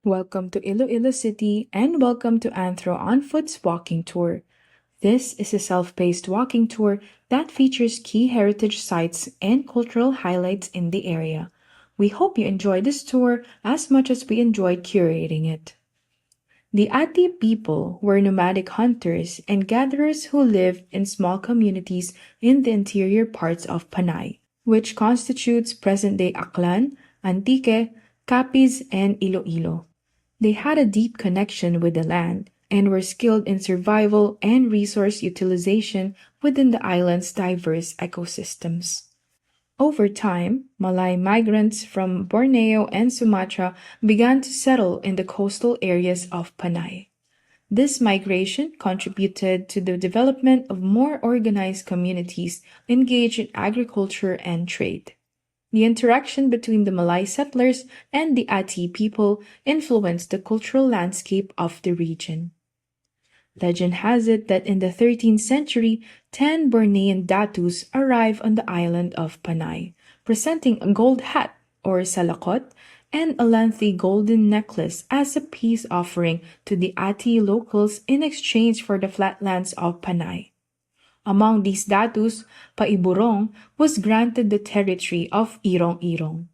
Welcome to Iloilo City and welcome to Anthro on Foot's walking tour. This is a self-paced walking tour that features key heritage sites and cultural highlights in the area. We hope you enjoy this tour as much as we enjoyed curating it. The Ati people were nomadic hunters and gatherers who lived in small communities in the interior parts of Panay, which constitutes present-day Aklan, Antique, Capiz, and Iloilo. They had a deep connection with the land and were skilled in survival and resource utilization within the island's diverse ecosystems. Over time, Malay migrants from Borneo and Sumatra began to settle in the coastal areas of Panay. This migration contributed to the development of more organized communities engaged in agriculture and trade. The interaction between the Malay settlers and the Ati people influenced the cultural landscape of the region. Legend has it that in the 13th century, 10 Bornean datus arrived on the island of Panay, presenting a gold hat, or salakot, and a lengthy golden necklace as a peace offering to the Ati locals in exchange for the flatlands of Panay. Among these datus, Paiburong was granted the territory of Irong-Irong.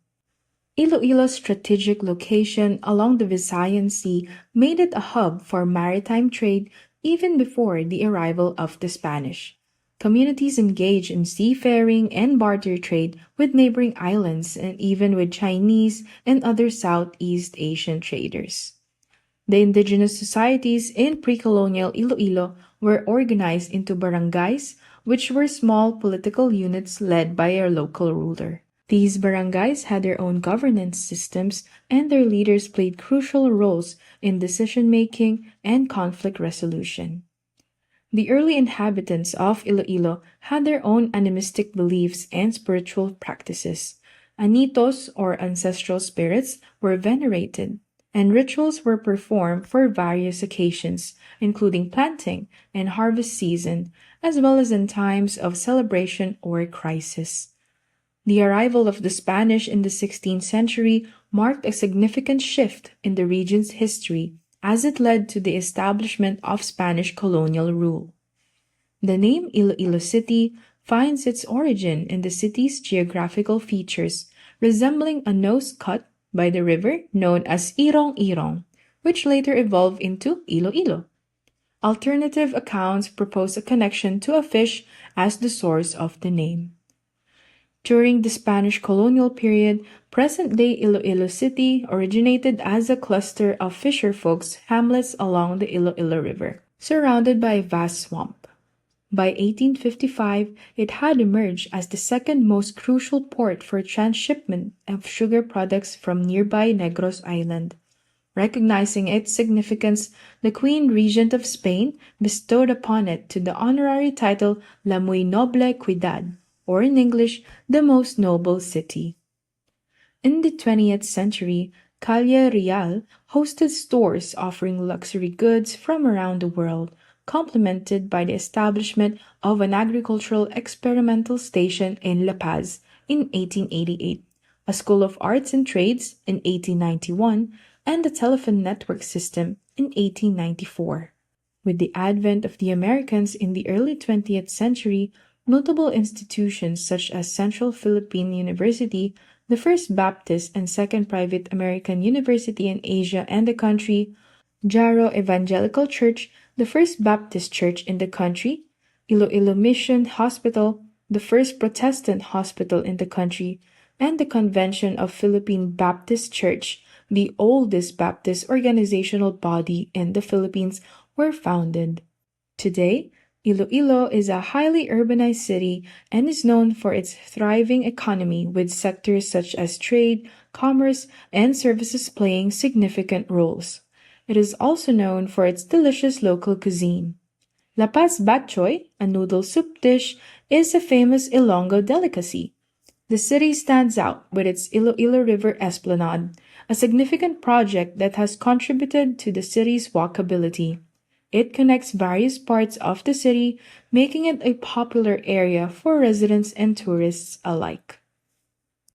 Iloilo's strategic location along the Visayan Sea made it a hub for maritime trade even before the arrival of the Spanish. Communities engaged in seafaring and barter trade with neighboring islands and even with Chinese and other Southeast Asian traders. The indigenous societies in pre-colonial Iloilo were organized into barangays, which were small political units led by a local ruler. These barangays had their own governance systems, and their leaders played crucial roles in decision-making and conflict resolution. The early inhabitants of Iloilo had their own animistic beliefs and spiritual practices. Anitos, or ancestral spirits, were venerated, and rituals were performed for various occasions, including planting and harvest season, as well as in times of celebration or crisis. The arrival of the Spanish in the 16th century marked a significant shift in the region's history as it led to the establishment of Spanish colonial rule. The name Iloilo City finds its origin in the city's geographical features, resembling a nose cut by the river known as Irong-Irong, which later evolved into Iloilo. Alternative accounts propose a connection to a fish as the source of the name. During the Spanish colonial period, present-day Iloilo City originated as a cluster of fisherfolk's hamlets along the Iloilo River, surrounded by a vast swamp. By 1855, it had emerged as the second most crucial port for transshipment of sugar products from nearby Negros Island. Recognizing its significance, the Queen Regent of Spain bestowed upon it the honorary title La Muy Noble Ciudad, or in English, the most noble city. In the 20th century, Calle Real hosted stores offering luxury goods from around the world, complemented by the establishment of an agricultural experimental station in La Paz in 1888, a school of arts and trades in 1891, and the telephone network system in 1894. With the advent of the Americans in the early 20th century, notable institutions such as Central Philippine University, the first Baptist and second private American university in Asia and the country, Jaro Evangelical Church, the first Baptist church in the country, Iloilo Mission Hospital, the first Protestant hospital in the country, and the Convention of Philippine Baptist Church, the oldest Baptist organizational body in the Philippines, were founded. Today, Iloilo is a highly urbanized city and is known for its thriving economy with sectors such as trade, commerce, and services playing significant roles. It is also known for its delicious local cuisine. La Paz Batchoy, a noodle soup dish, is a famous Ilonggo delicacy. The city stands out with its Iloilo River Esplanade, a significant project that has contributed to the city's walkability. It connects various parts of the city, making it a popular area for residents and tourists alike.